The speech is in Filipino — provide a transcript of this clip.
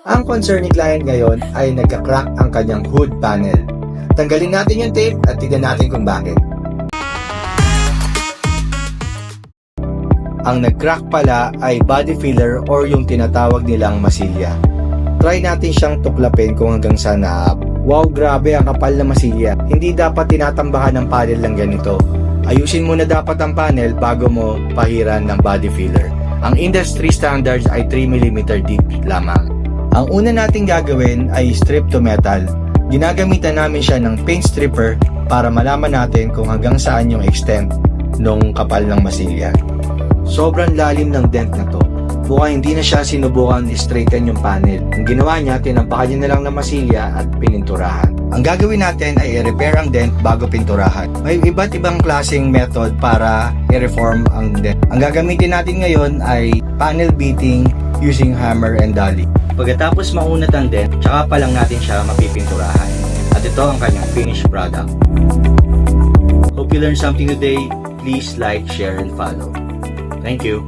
Ang concern ni client ngayon ay nagka-crack ang kanyang hood panel. Tanggalin natin yung tape at tignan natin kung bakit. Ang nag-crack pala ay body filler or yung tinatawag nilang masilya. Try natin siyang tuklapin kung hanggang saan naab. Wow, grabe ang kapal na masilya. Hindi dapat tinatambakan ng panel lang ganito. Ayusin muna dapat ang panel bago mo pahiran ng body filler. Ang industry standards ay 3mm deep lamang. Ang una nating gagawin ay strip to metal. Ginagamitan namin siya ng paint stripper para malaman natin kung hanggang saan yung extent ng kapal ng masilya. Sobrang lalim ng dent na to. Mukhang hindi na siya sinubukan i-straighten yung panel. Ang ginawa niya, tinampakan niya na lang ng masilya at pininturahan. Ang gagawin natin ay i-repair ang dent bago pinturahan. May iba't ibang klaseng method para i-reform ang dent. Ang gagamitin natin ngayon ay panel beating using hammer and dolly. Pagkatapos maunat ang dent, tsaka pa lang natin siya mapipinturahan. At ito ang kanyang finished product. Hope you learned something today. Please like, share, and follow. Thank you.